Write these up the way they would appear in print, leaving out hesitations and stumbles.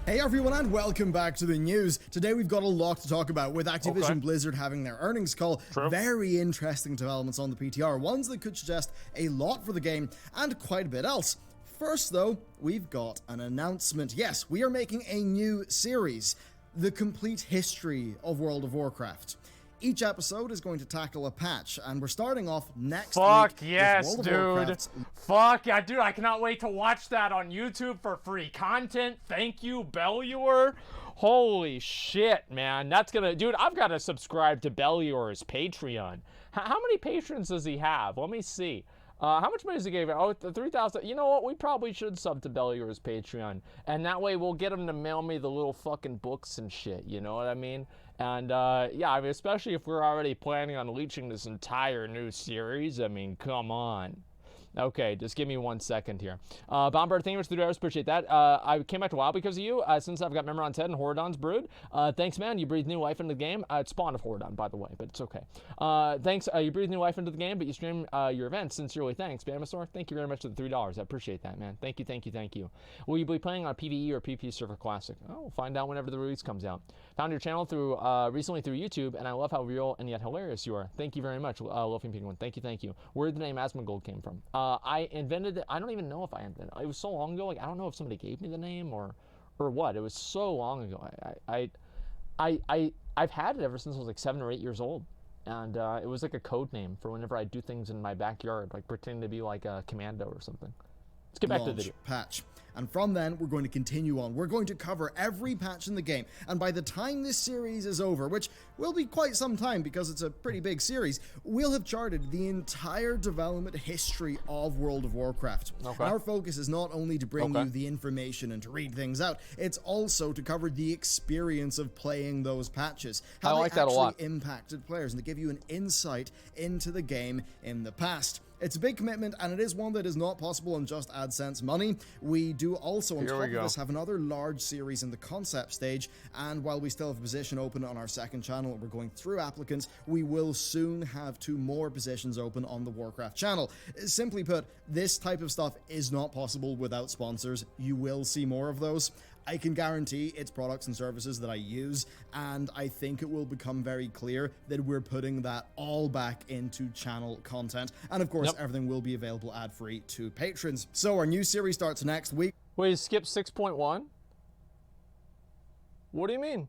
Hey everyone, and welcome back to the news. Today we've got a lot to talk about with Activision Blizzard having their earnings call. True. Very interesting developments on the PTR, ones that could suggest a lot for the game and quite a bit else. First though, we've got an announcement. Yes, we are making a new series, The Complete History of World of Warcraft. Each episode is going to tackle a patch, and we're starting off next week. Fuck yes, with dude. Fuck yeah, dude. I cannot wait to watch that on YouTube for free content. Thank you, Belluor. Holy shit, man. That's gonna... Dude, I've got to subscribe to Belluor's Patreon. How many patrons does he have? Let me see. How much money does he give? Oh, 3,000. You know what? We probably should sub to Belluor's Patreon. And that way we'll get him to mail me the little fucking books and shit. You know what I mean? And, yeah, I mean, especially if we're already planning on leeching this entire new series. I mean, come on. Okay, just give me 1 second here. Bombard, thank you for the $3. Appreciate that. I came back to WoW because of you, since I've got Memoron's Head and Horadon's Brood. Thanks, man. You breathed new life into the game. It's spawned of Horadon, by the way, but it's okay. Thanks. You breathed new life into the game, but you stream your events. Sincerely, thanks, Bamasaur. Thank you very much for the $3. I appreciate that, man. Thank you, thank you, thank you. Will you be playing on PvE or PvP Server Classic? Oh, we'll find out whenever the release comes out. Found your channel through recently through YouTube, and I love how real and yet hilarious you are. Thank you very much, Loafing Penguin. Thank you, thank you. Where did the name Asmongold came from? I invented it. I don't even know if I invented it. It was so long ago. Like, I don't know if somebody gave me the name or what. It was so long ago. I've had it ever since I was like 7 or 8 years old, and it was like a code name for whenever I do things in my backyard, like pretending to be like a commando or something. Let's get back to the video. Patch. And from then, we're going to continue on. We're going to cover every patch in the game. And by the time this series is over, which will be quite some time because it's a pretty big series, we'll have charted the entire development history of World of Warcraft. Okay. Our focus is not only to bring you the information and to read things out, it's also to cover the experience of playing those patches. How I like that a lot. Impacted players and to give you an insight into the game in the past. It's a big commitment, and it is one that is not possible on just AdSense money. We do also, on top of this, have another large series in the concept stage, and while we still have a position open on our second channel and we're going through applicants, we will soon have 2 more positions open on the Warcraft channel. Simply put, this type of stuff is not possible without sponsors. You will see more of those. I can guarantee it's products and services that I use, and I think it will become very clear that we're putting that all back into channel content. And of course, everything will be available ad-free to patrons. So our new series starts next week. Wait, skip 6.1? What do you mean?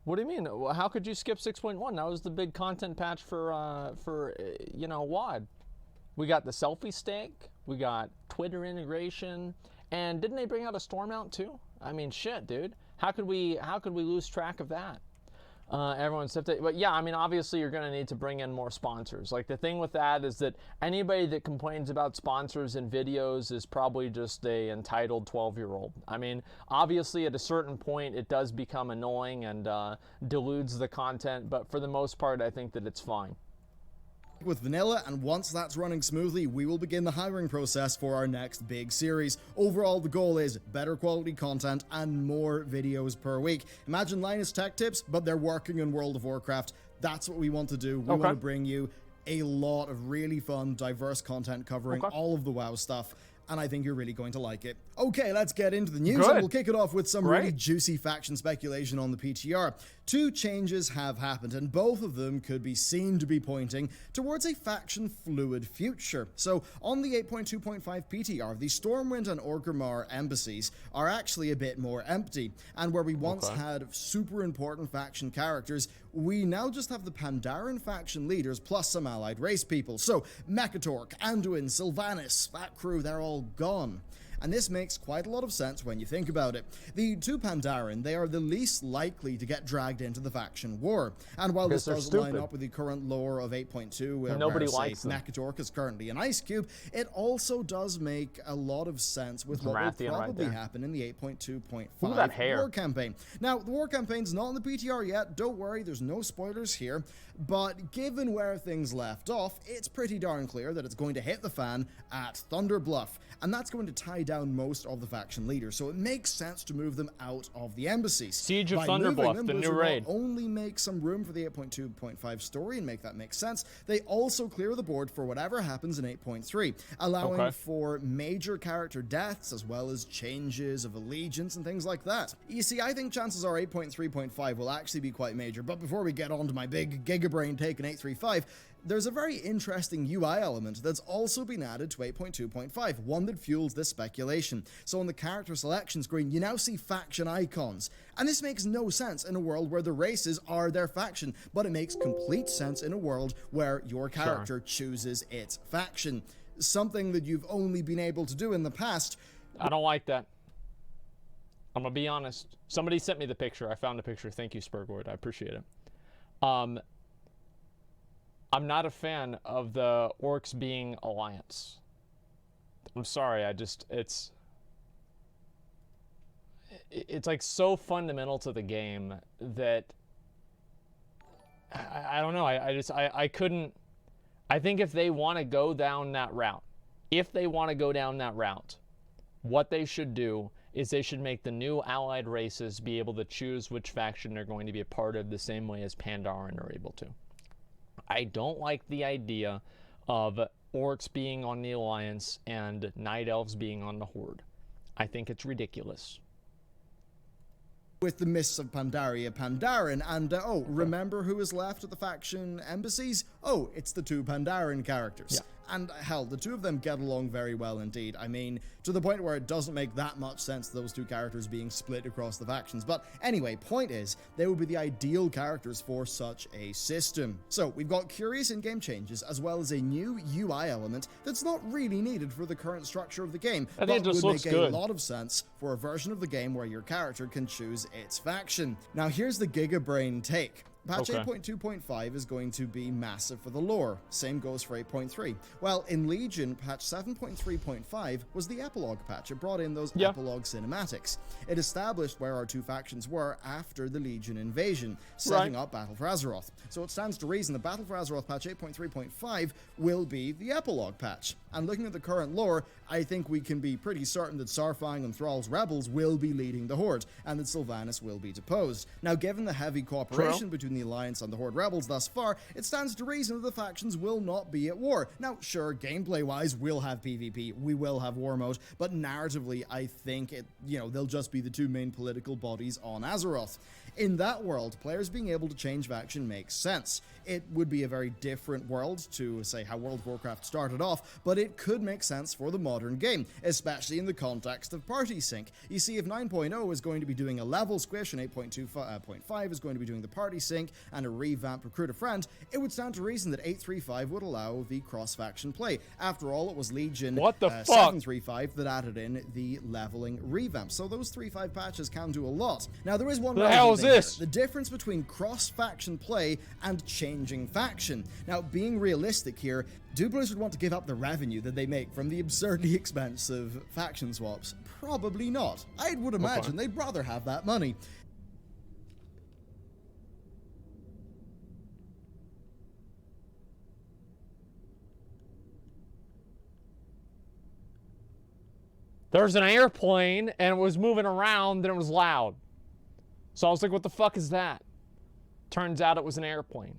What do you mean? How could you skip 6.1? That was the big content patch for you know, WoD. We got the selfie stick, we got Twitter integration, and didn't they bring out a storm mount too? I mean, shit, dude. How could we lose track of that? Everyone's but yeah, I mean, obviously you're gonna need to bring in more sponsors. Like, the thing with that is that anybody that complains about sponsors in videos is probably just a entitled 12-year-old. I mean, obviously at a certain point it does become annoying and dilutes the content, but for the most part I think that it's fine. With vanilla, and once that's running smoothly, we will begin the hiring process for our next big series. Overall, the goal is better quality content and more videos per week. Imagine Linus Tech Tips, but they're working in World of Warcraft. That's what we want to do. We want to bring you a lot of really fun, diverse content covering all of the WoW stuff, and I think you're really going to like it. Okay, let's get into the news, and we'll kick it off with some really juicy faction speculation on the PTR. 2 changes have happened, and both of them could be seen to be pointing towards a faction-fluid future. So, on the 8.2.5 PTR, the Stormwind and Orgrimmar embassies are actually a bit more empty, and where we once had super important faction characters, we now just have the Pandaren faction leaders plus some allied race people. So, Mekatork, Anduin, Sylvanas, that crew, they're all gone. And this makes quite a lot of sense when you think about it. The 2 Pandaren, they are the least likely to get dragged into the faction war. And while this doesn't line up with the current lore of 8.2, where nobody likes Mekatork is currently an ice cube, it also does make a lot of sense with what will probably happen in the 8.2.5 war campaign. Now, the war campaign's not in the PTR yet. Don't worry, there's no spoilers here. But given where things left off, it's pretty darn clear that it's going to hit the fan at Thunder Bluff. And that's going to tie down most of the faction leaders, so it makes sense to move them out of the embassies. Siege of By Thunderbluff, them, the new Blizzard raid. not only make some room for the 8.2.5 story and make that make sense, they also clear the board for whatever happens in 8.3, allowing for major character deaths as well as changes of allegiance and things like that. You see, I think chances are 8.3.5 will actually be quite major, but before we get on to my big gigabrain take on 8.3.5, there's a very interesting UI element that's also been added to 8.2.5, one that fuels this speculation. So on the character selection screen, you now see faction icons. And this makes no sense in a world where the races are their faction, but it makes complete sense in a world where your character chooses its faction. Something that you've only been able to do in the past. I don't like that. I'm gonna be honest. Somebody sent me the picture. I found the picture. Thank you, Spurgoid. I appreciate it. I'm not a fan of the orcs being alliance. I'm sorry, it's like so fundamental to the game that I don't know. I couldn't. I think if they want to go down that route, what they should do is they should make the new allied races be able to choose which faction they're going to be a part of the same way as Pandaren are able to. I don't like the idea of orcs being on the Alliance and night elves being on the Horde. I think it's ridiculous. With the Mists of Pandaria, Pandaren, and remember who is left at the faction embassies? Oh, it's the two Pandaren characters. Yeah. And hell, the two of them get along very well indeed. I mean, to the point where it doesn't make that much sense, those two characters being split across the factions. But anyway, point is, they would be the ideal characters for such a system. So we've got curious in-game changes, as well as a new UI element that's not really needed for the current structure of the game, but would make a lot of sense for a version of the game where your character can choose its faction. Now here's the Gigabrain take. Patch 8.2.5 is going to be massive for the lore. Same goes for 8.3. Well, in Legion, patch 7.3.5 was the epilogue patch. It brought in those epilogue cinematics. It established where our two factions were after the Legion invasion, setting up Battle for Azeroth. So it stands to reason that Battle for Azeroth patch 8.3.5 will be the epilogue patch. And looking at the current lore, I think we can be pretty certain that Saurfang and Thrall's rebels will be leading the Horde, and that Sylvanas will be deposed. Now, given the heavy cooperation between the Alliance and the Horde rebels thus far, it stands to reason that the factions will not be at war. Now, sure, gameplay-wise, we'll have PvP, we will have war mode, but narratively, I think they'll just be the two main political bodies on Azeroth. In that world, players being able to change faction makes sense. It would be a very different world to, say, how World of Warcraft started off, but it could make sense for the modern game, especially in the context of party sync. You see, if 9.0 is going to be doing a level squish and 8.2.5 is going to be doing the party sync and a revamped Recruit a Friend, it would stand to reason that 8.3.5 would allow the cross-faction play. After all, it was Legion 7.3.5 that added in the leveling revamp, so those 3.5 patches can do a lot. Now, there is one the difference between cross-faction play and changing faction. Now, being realistic here, do Blizzard want to give up the revenue that they make from the absurdly expensive faction swaps? Probably not. I would imagine they'd rather have that money. There's an airplane and it was moving around and it was loud. So I was like, what the fuck is that? Turns out it was an airplane.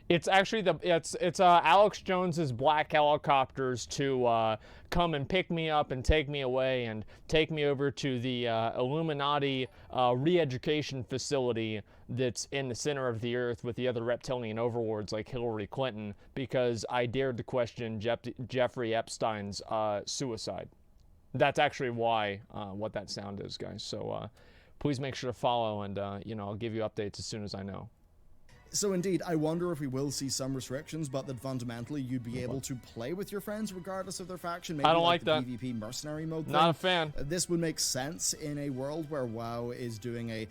It's actually it's Alex Jones's black helicopters to come and pick me up and take me away and take me over to the Illuminati re-education facility that's in the center of the earth with the other reptilian overlords like Hillary Clinton, because I dared to question Jeffrey Epstein's suicide. That's actually why what that sound is, guys. So please make sure to follow, and I'll give you updates as soon as I know. So indeed, I wonder if we will see some restrictions, but that fundamentally you'd be able to play with your friends regardless of their faction. Maybe I don't like the that. PvP mercenary mode thing. Not a fan. This would make sense in a world where WoW is doing a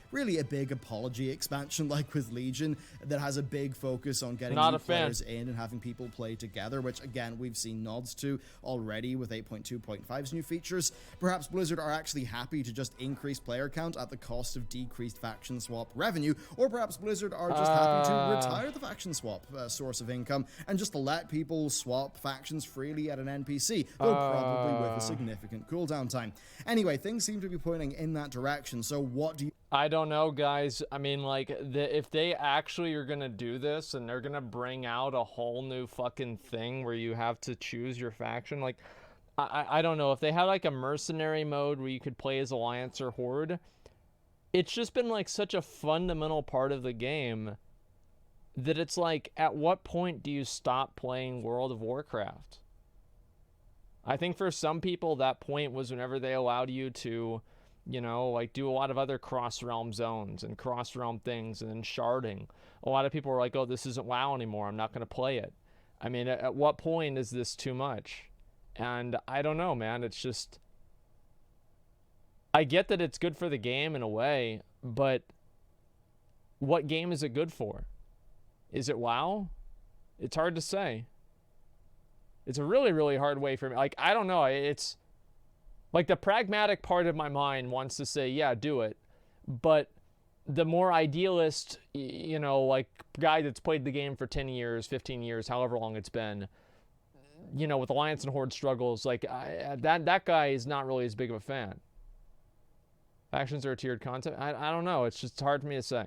big apology expansion like with Legion that has a big focus on getting new players in and having people play together, which again, we've seen nods to already with 8.2.5's new features. Perhaps Blizzard are actually happy to just increase player count at the cost of decreased faction swap revenue, or perhaps Blizzard are just happy to to retire the faction swap source of income and just to let people swap factions freely at an NPC, though probably with a significant cooldown time. Anyway, things seem to be pointing in that direction, so what do you... I don't know, guys. I mean, like, if they actually are gonna do this and they're gonna bring out a whole new fucking thing where you have to choose your faction, like, I don't know. If they had, like, a mercenary mode where you could play as Alliance or Horde, it's just been, like, such a fundamental part of the game that it's like, at what point do you stop playing World of Warcraft? I think for some people, that point was whenever they allowed you to, you know, like, do a lot of other cross-realm zones and cross-realm things and then sharding. A lot of people were like, oh, this isn't WoW anymore. I'm not going to play it. I mean, at what point is this too much? And I don't know, man. It's just... I get that it's good for the game in a way, but what game is it good for? Is it WoW? It's hard to say. It's a really, really hard way for me. Like, I don't know. It's... Like, the pragmatic part of my mind wants to say, yeah, do it. But the more idealist, you know, like, guy that's played the game for 10 years, 15 years, however long it's been, you know, with Alliance and Horde struggles, like, that guy is not really as big of a fan. Factions are tiered content. I don't know. It's just hard for me to say.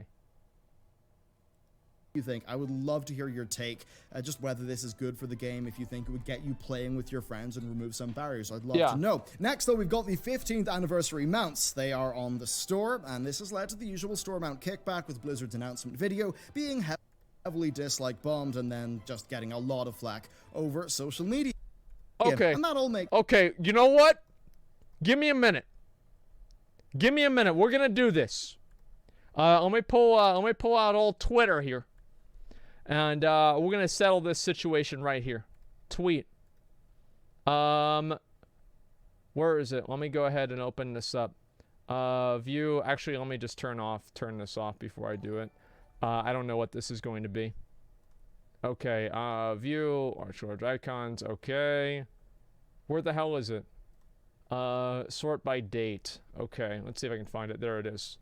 You think? I would love to hear your take, just whether this is good for the game, if you think it would get you playing with your friends and remove some barriers. I'd love to know. Next, though, we've got the 15th anniversary mounts. They are on the store, and this has led to the usual store mount kickback, with Blizzard's announcement video being heavily dislike bombed and then just getting a lot of flack over social media. Okay. And that all makes... Okay, you know what? Give me a minute. Give me a minute. We're gonna do this. Let me pull out old Twitter here. And we're gonna settle this situation right here. Tweet. Where is it? Let me go ahead and open this up. View. Actually, let me just turn this off before I do it. I don't know what this is going to be. Okay. View. Large icons. Okay. Where the hell is it? Sort by date. Okay. Let's see if I can find it. There it is.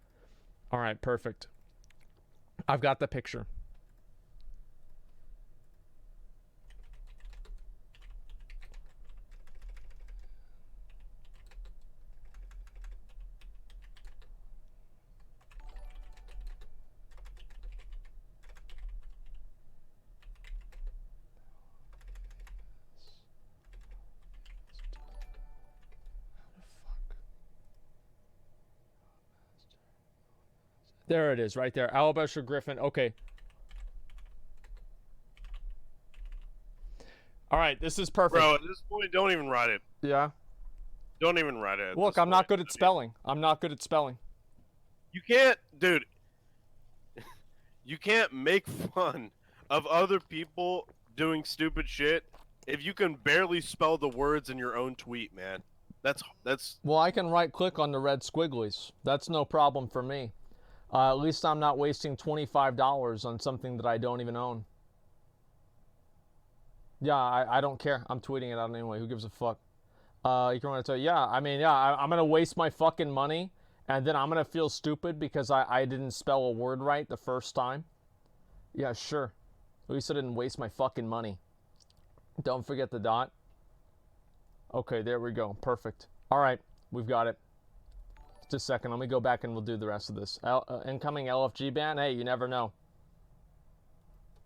All right. Perfect. I've got the picture. There it is, right there. Alabaster Griffin. Okay. All right, this is perfect. Bro, at this point, don't even write it. Yeah. Don't even write it. Look, I'm not good at spelling. I'm not good at spelling. You can't, dude. You can't make fun of other people doing stupid shit if you can barely spell the words in your own tweet, man. That's. Well, I can right-click on the red squigglies. That's no problem for me. At least I'm not wasting $25 on something that I don't even own. Yeah, I don't care. I'm tweeting it out anyway. Who gives a fuck? You can want to tell, yeah, I mean, yeah, I'm going to waste my fucking money, and then I'm going to feel stupid because I didn't spell a word right the first time. Yeah, sure. At least I didn't waste my fucking money. Don't forget the dot. Okay, there we go. Perfect. All right, we've got it. Just a second. Let me go back and we'll do the rest of this. Incoming LFG ban? Hey, you never know.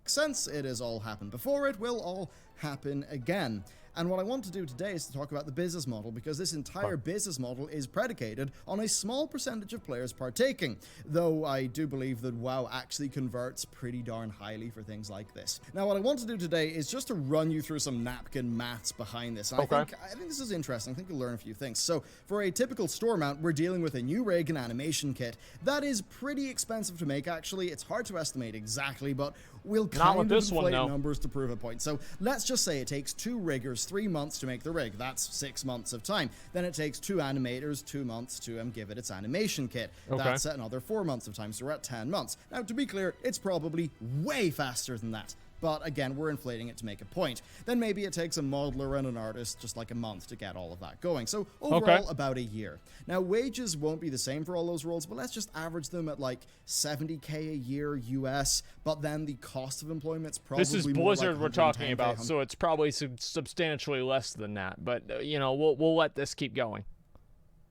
Since it has all happened before, it will all happen again. And what I want to do today is to talk about the business model, because this entire business model is predicated on a small percentage of players partaking, though I do believe that WoW actually converts pretty darn highly for things like this. Now, what I want to do today is just to run you through some napkin maths behind this. And I think this is interesting. I think you'll learn a few things. So, for a typical store mount, we're dealing with a new rig and animation kit. That is pretty expensive to make, actually. It's hard to estimate exactly, but we'll kind of inflate numbers to prove a point. So, let's just say it takes 2 riggers 3 months to make the rig. That's 6 months of time. Then it takes 2 animators 2 months to give it its animation kit. That's another 4 months of time, so we're at 10 months. Now, to be clear, it's probably way faster than that. But again, we're inflating it to make a point. Then maybe it takes a modeler and an artist just like a month to get all of that going. So overall, about a year. Now, wages won't be the same for all those roles, but let's just average them at like 70K a year US. But then the cost of employment's probably This is more Blizzard like we're talking 110K, about, so it's probably substantially less than that. But, we'll let this keep going.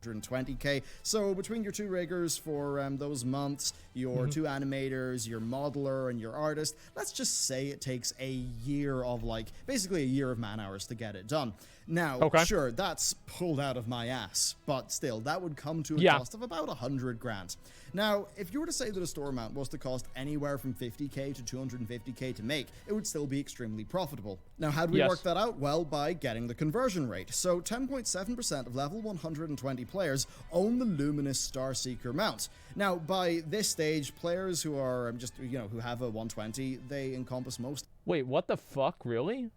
120K. So between your 2 riggers for those months, your 2 animators, your modeler, and your artist, let's just say it takes a year of basically a year of man hours to get it done. Now, sure, that's pulled out of my ass, but still, that would come to a cost of about 100 grand. Now, if you were to say that a store mount was to cost anywhere from 50K to 250K to make, it would still be extremely profitable. Now, how do we work that out? Well, by getting the conversion rate. So 10.7% of level 120 players own the Luminous Starseeker mount. Now, by this stage, players who are who have a 120, they encompass most. Wait, what the fuck? Really?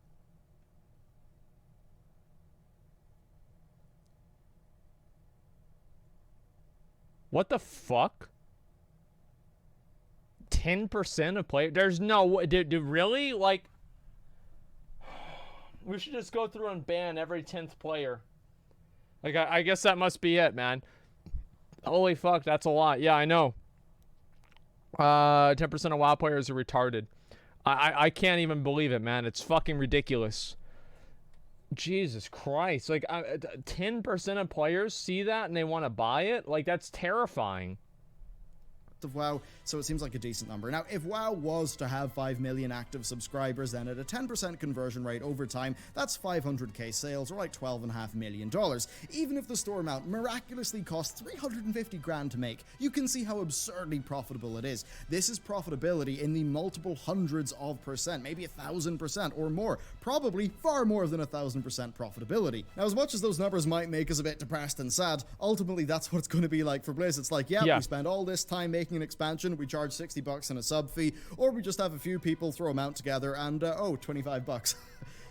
What the fuck? 10% of players? There's no... Dude, really? Like... We should just go through and ban every 10th player. Like, I guess that must be it, man. Holy fuck, that's a lot. Yeah, I know. 10% of WoW players are retarded. I can't even believe it, man. It's fucking ridiculous. Jesus Christ. Like, 10% of players see that and they want to buy it? Like, that's terrifying. Of WoW, so it seems like a decent number. Now, if WoW was to have 5 million active subscribers, then at a 10% conversion rate over time, that's 500k sales, or like $12.5 million. Even if the store mount miraculously costs 350 grand to make, you can see how absurdly profitable it is. This is profitability in the multiple hundreds of percent, maybe 1,000% or more, probably far more than 1,000% profitability. Now, as much as those numbers might make us a bit depressed and sad, ultimately that's what it's going to be like for Blizz. It's like, we spend all this time making an expansion, we charge $60 in a sub fee, or we just have a few people throw them out together and $25.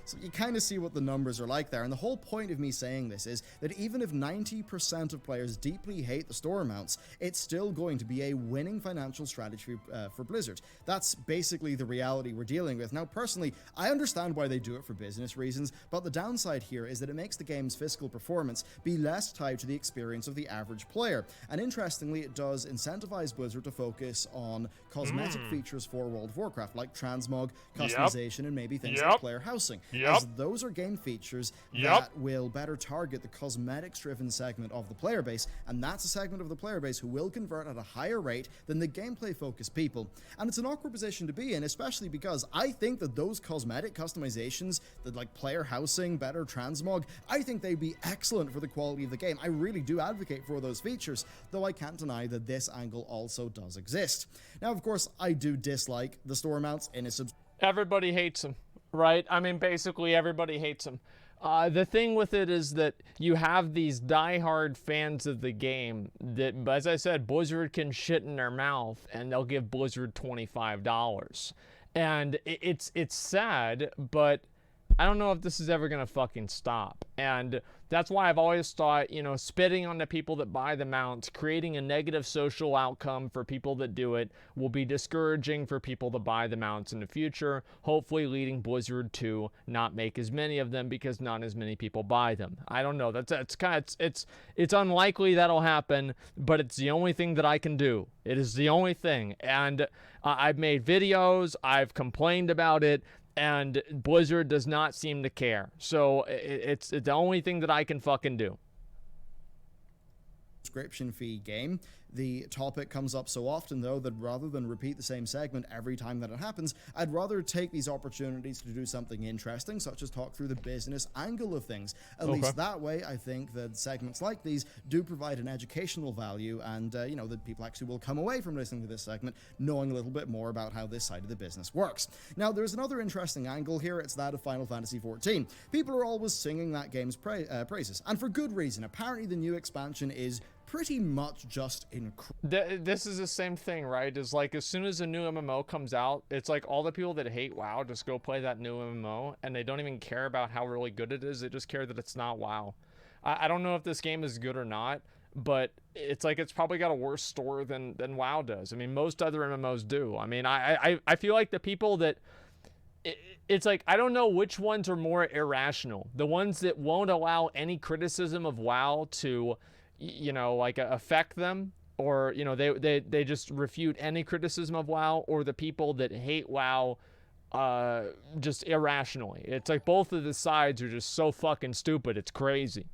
So you kind of see what the numbers are like there. And the whole point of me saying this is that even if 90% of players deeply hate the store mounts, it's still going to be a winning financial strategy for Blizzard. That's basically the reality we're dealing with. Now, personally, I understand why they do it for business reasons, but the downside here is that it makes the game's fiscal performance be less tied to the experience of the average player. And interestingly, it does incentivize Blizzard to focus on cosmetic features for World of Warcraft, like transmog, customization, and maybe things like player housing. As those are game features that will better target the cosmetics-driven segment of the player base, and that's a segment of the player base who will convert at a higher rate than the gameplay-focused people. And it's an awkward position to be in, especially because I think that those cosmetic customizations, that like player housing, better transmog, I think they'd be excellent for the quality of the game. I really do advocate for those features, though I can't deny that this angle also does exist. Now, of course, I do dislike the store mounts in a Everybody hates them. Right? I mean, basically everybody hates them. The thing with it is that you have these diehard fans of the game that, as I said, Blizzard can shit in their mouth and they'll give Blizzard $25. And it's sad, but I don't know if this is ever gonna fucking stop. And that's why I've always thought, spitting on the people that buy the mounts, creating a negative social outcome for people that do it, will be discouraging for people to buy the mounts in the future, hopefully leading Blizzard to not make as many of them because not as many people buy them. I don't know. It's unlikely that'll happen, but it's the only thing that I can do. It is the only thing. And I've made videos, I've complained about it, and Blizzard does not seem to care. So it's the only thing that I can fucking do. Subscription fee game. The topic comes up so often, though, that rather than repeat the same segment every time that it happens, I'd rather take these opportunities to do something interesting, such as talk through the business angle of things. At least that way, I think that segments like these do provide an educational value, and, that people actually will come away from listening to this segment knowing a little bit more about how this side of the business works. Now, there's another interesting angle here. It's that of Final Fantasy XIV. People are always singing that game's praises, and for good reason. Apparently, the new expansion is pretty much just incredible. This is the same thing, right? It's like as soon as a new MMO comes out, it's like all the people that hate WoW just go play that new MMO, and they don't even care about how really good it is. They just care that it's not WoW. I don't know if this game is good or not, but it's like it's probably got a worse store than WoW does. I mean, most other MMOs do. I mean, I feel like the people that it's like, I don't know which ones are more irrational. The ones that won't allow any criticism of WoW to, like affect them, or, they just refute any criticism of WoW, or the people that hate WoW just irrationally. It's like both of the sides are just so fucking stupid. It's crazy.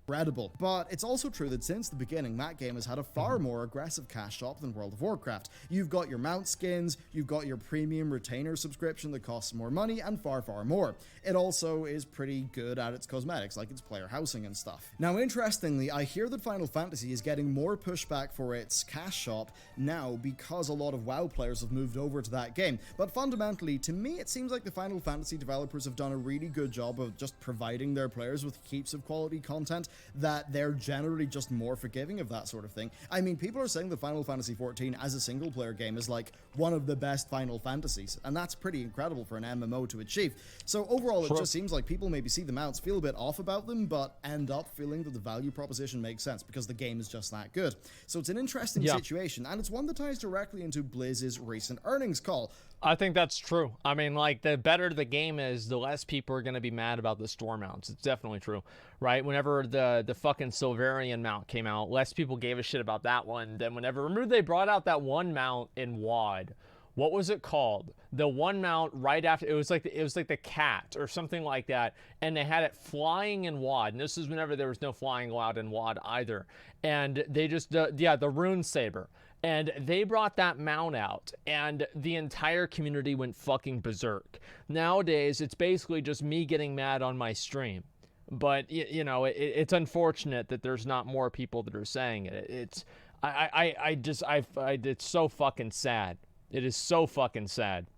Incredible. But it's also true that since the beginning, that game has had a far more aggressive cash shop than World of Warcraft. You've got your mount skins, you've got your premium retainer subscription that costs more money, and far, far more. It also is pretty good at its cosmetics, like its player housing and stuff. Now, interestingly, I hear that Final Fantasy is getting more pushback for its cash shop now because a lot of WoW players have moved over to that game. But fundamentally, to me, it seems like the Final Fantasy developers have done a really good job of just providing their players with heaps of quality content, that they're generally just more forgiving of that sort of thing. I mean, people are saying that Final Fantasy XIV as a single player game is like one of the best Final Fantasies, and that's pretty incredible for an MMO to achieve. So overall, it just seems like people maybe see the mounts, feel a bit off about them, but end up feeling that the value proposition makes sense because the game is just that good. So it's an interesting situation, and it's one that ties directly into Blizz's recent earnings call. I think that's true. I mean, like, the better the game is, the less people are going to be mad about the store mounts. It's definitely true, right? Whenever the fucking Silverian mount came out, less people gave a shit about that one than whenever... Remember they brought out that one mount in WoD. What was it called? The one mount right after... It was like the cat or something like that, and they had it flying in WoD. And this is whenever there was no flying allowed in WoD either. And they just... the Rune Saber. And they brought that mount out, and the entire community went fucking berserk. Nowadays, it's basically just me getting mad on my stream. But, it's unfortunate that there's not more people that are saying it. It's so fucking sad. It is so fucking sad.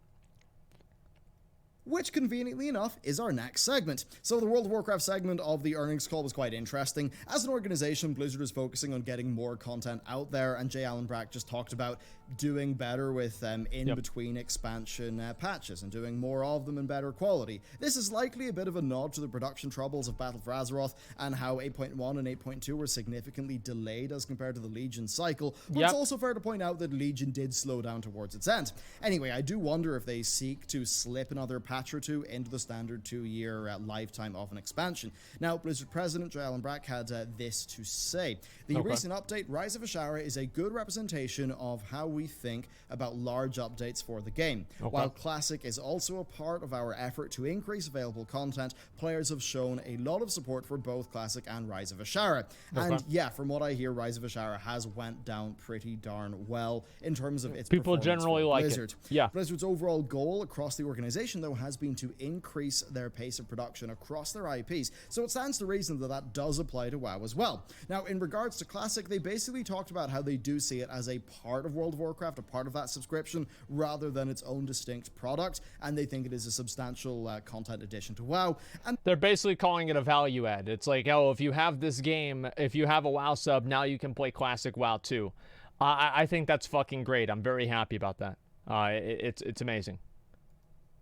Which, conveniently enough, is our next segment. So the World of Warcraft segment of the earnings call was quite interesting. As an organization, Blizzard is focusing on getting more content out there, and J. Allen Brack just talked about doing better with in-between expansion patches and doing more of them in better quality. This is likely a bit of a nod to the production troubles of Battle for Azeroth and how 8.1 and 8.2 were significantly delayed as compared to the Legion cycle, but it's also fair to point out that Legion did slow down towards its end. Anyway, I do wonder if they seek to slip another patch or two into the standard 2-year lifetime of an expansion. Now, Blizzard President J. Allen Brack had this to say. The recent update, Rise of Ashara, is a good representation of how we think about large updates for the game. While Classic is also a part of our effort to increase available content, players have shown a lot of support for both Classic and Rise of Ashara. And yeah, from what I hear, Rise of Ashara has went down pretty darn well in terms of its people performance generally for like Blizzard. it. Yeah. Blizzard's overall goal across the organization, though, has been to increase their pace of production across their IPs, so it stands to reason that that does apply to WoW as well. Now, in regards to Classic, they basically talked about how they do see it as a part of World of Warcraft, a part of that subscription, rather than its own distinct product, and they think it is a substantial content addition to WoW. And they're basically calling it a value add. It's like, oh, if you have this game, if you have a WoW sub, now you can play Classic WoW too. I think that's fucking great. I'm very happy about that. It's amazing.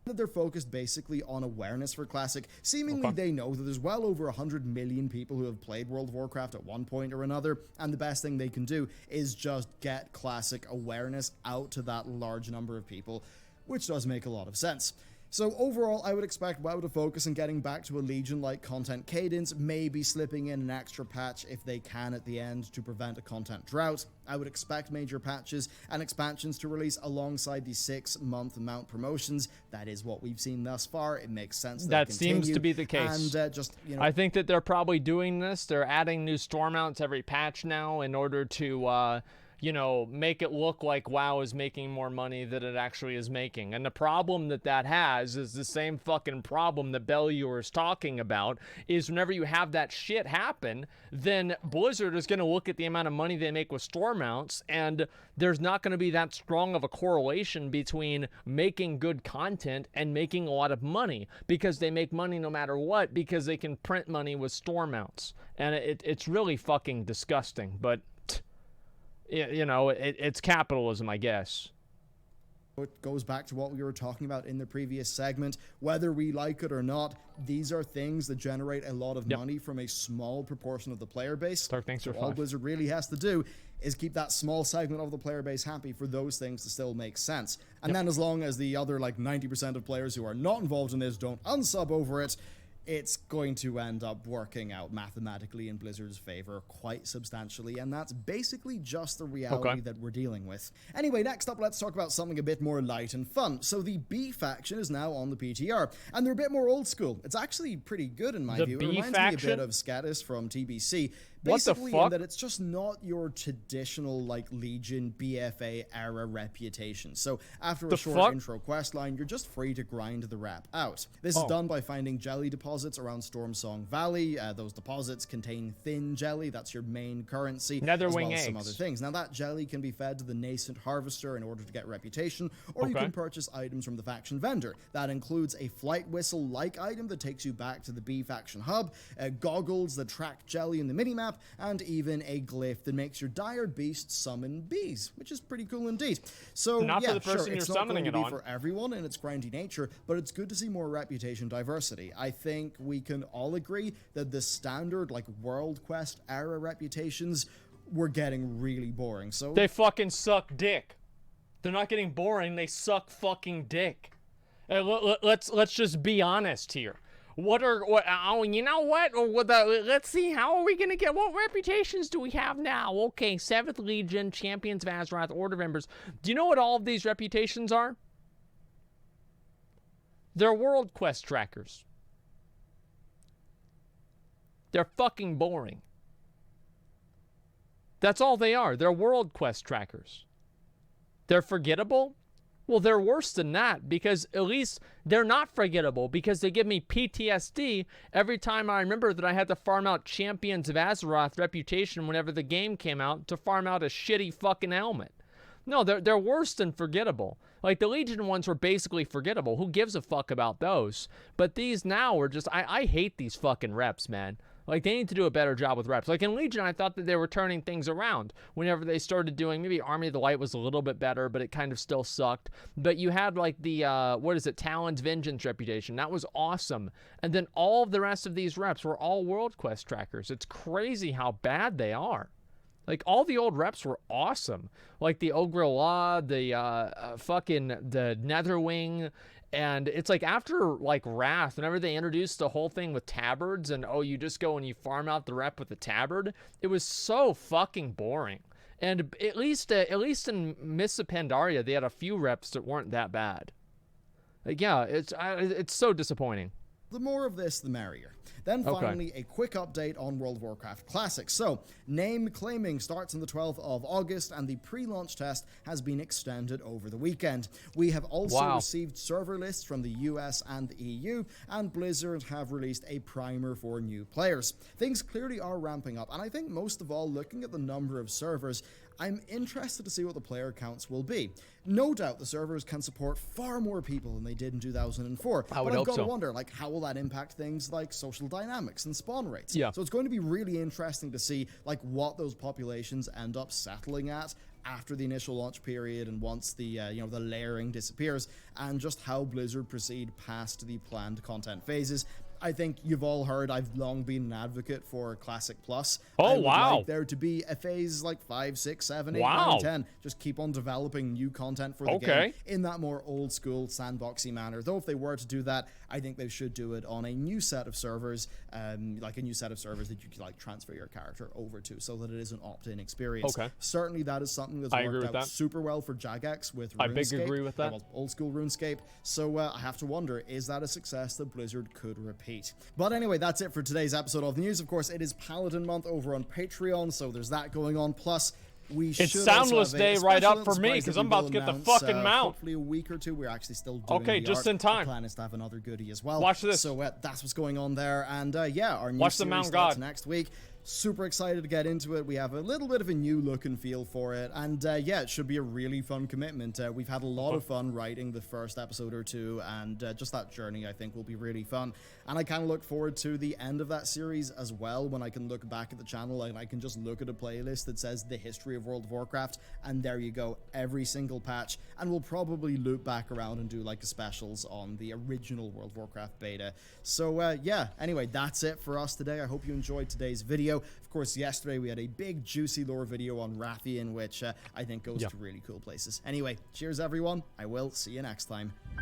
that they're focused basically on awareness for Classic. Seemingly they know that there's well over 100 million people who have played World of Warcraft at one point or another, and the best thing they can do is just get Classic awareness out to that large number of people, which does make a lot of sense. So overall, I would expect WoW to focus on getting back to a Legion-like content cadence, maybe slipping in an extra patch if they can at the end to prevent a content drought. I would expect major patches and expansions to release alongside the 6-month mount promotions. That is what we've seen thus far. It makes sense that seems to be the case. And just, you know, I think that they're probably doing this. They're adding new store mounts every patch now in order to you know, make it look like WoW is making more money than it actually is making. And the problem that that has is the same fucking problem that Bellier is talking about, is whenever you have that shit happen, then Blizzard is going to look at the amount of money they make with store mounts, and there's not going to be that strong of a correlation between making good content and making a lot of money, because they make money no matter what, because they can print money with store mounts. And it's really fucking disgusting, but you know, it's capitalism, I guess. It goes back to what we were talking about in the previous segment. Whether we like it or not, these are things that generate a lot of money from a small proportion of the player base. So all Blizzard really has to do is keep that small segment of the player base happy for those things to still make sense. And then as long as the other like 90% of players who are not involved in this don't unsub over it, it's going to end up working out mathematically in Blizzard's favor quite substantially, and that's basically just the reality that we're dealing with. Anyway, next up, let's talk about something a bit more light and fun. So the B faction is now on the PTR, and they're a bit more old school. It's actually pretty good in my view. It reminds me a bit of Scatus from TBC. Basically, in that it's just not your traditional, like, Legion BFA era reputation. So, after a short intro quest line, you're just free to grind the rep out. This is done by finding jelly deposits around Stormsong Valley. Those deposits contain thin jelly, that's your main currency, Netherwing as some other things. Now, that jelly can be fed to the nascent harvester in order to get reputation, or you can purchase items from the faction vendor. That includes a flight whistle-like item that takes you back to the B faction hub, goggles that track jelly in the minimap, and even a glyph that makes your dire beast summon bees, which is pretty cool indeed. So not for the person sure, you're it's not summoning going to it be on. for everyone in its grindy nature, but it's good to see more reputation diversity. I think we can all agree that the standard like World Quest era reputations were getting really boring. So they fucking suck dick. They're not getting boring, they suck fucking dick. Let's just be honest here. You know what? Let's see, how are we gonna get, what reputations do we have now? Okay, 7th Legion, Champions of Azeroth, Order of Embers. Do you know what all of these reputations are? They're World Quest trackers. They're fucking boring. That's all they are. They're World Quest trackers. They're forgettable? Well, they're worse than that, because at least they're not forgettable, because they give me PTSD every time I remember that I had to farm out Champions of Azeroth reputation whenever the game came out to farm out a shitty fucking helmet. No, they're worse than forgettable. Like, the Legion ones were basically forgettable. Who gives a fuck about those? But these now are just, I hate these fucking reps, man. Like, they need to do a better job with reps. Like, in Legion, I thought that they were turning things around whenever they started doing, maybe Army of the Light was a little bit better, but it kind of still sucked. But you had, like, the, Talon's Vengeance reputation. That was awesome. And then all of the rest of these reps were all World Quest trackers. It's crazy how bad they are. Like, all the old reps were awesome. Like, the Ogre-La, the Netherwing. And it's like, after like Wrath, whenever they introduced the whole thing with tabards and you just go and you farm out the rep with the tabard, it was so fucking boring. And at least in Mists of Pandaria, they had a few reps that weren't that bad. Like, yeah, it's so disappointing. The more of this, the merrier. Then finally, a quick update on World of Warcraft Classic. So, name claiming starts on the 12th of August, and the pre-launch test has been extended over the weekend. We have also received server lists from the US and the EU, and Blizzard have released a primer for new players. Things clearly are ramping up, and I think most of all, looking at the number of servers, I'm interested to see what the player counts will be. No doubt the servers can support far more people than they did in 2004. I would but I've hope got so. to wonder, like, how will that impact things like social dynamics and spawn rates? Yeah. So it's going to be really interesting to see, like, what those populations end up settling at after the initial launch period and once the the layering disappears, and just how Blizzard proceed past the planned content phases. I think you've all heard I've long been an advocate for Classic Plus. I would like there to be a phase like 5, 6, 7, 8, 9, 10. Just keep on developing new content for the game in that more old school sandboxy manner. Though if they were to do that, I think they should do it on a new set of servers, like a new set of servers that you can like transfer your character over to, so that it is an opt-in experience. Certainly that is something that's worked out super well for Jagex with RuneScape. I big agree with that. Old school RuneScape. So I have to wonder, is that a success that Blizzard could repeat? But anyway, that's it for today's episode of the news. Of course, it is Paladin month over on Patreon, so there's that going on. Plus, it's Soundless Day right up for me, because I'm about to get the fucking mount. Hopefully a week or two. We're actually still doing the just art. in time. The plan is to have another goodie as well. Watch this. So that's what's going on there. And our new Watch the series Mount starts God next week. super excited to get into it. We have a little bit of a new look and feel for it, and yeah, it should be a really fun commitment. We've had a lot of fun writing the first episode or two, and just that journey I think will be really fun. And I kind of look forward to the end of that series as well, when I can look back at the channel and I can just look at a playlist that says the history of World of Warcraft, and there you go, every single patch. And we'll probably loop back around and do like a specials on the original World of Warcraft beta. So yeah, anyway, that's it for us today. I hope you enjoyed today's video. Of course, yesterday we had a big juicy lore video on Rathian, which I think goes to really cool places. Anyway, cheers everyone. I will see you next time.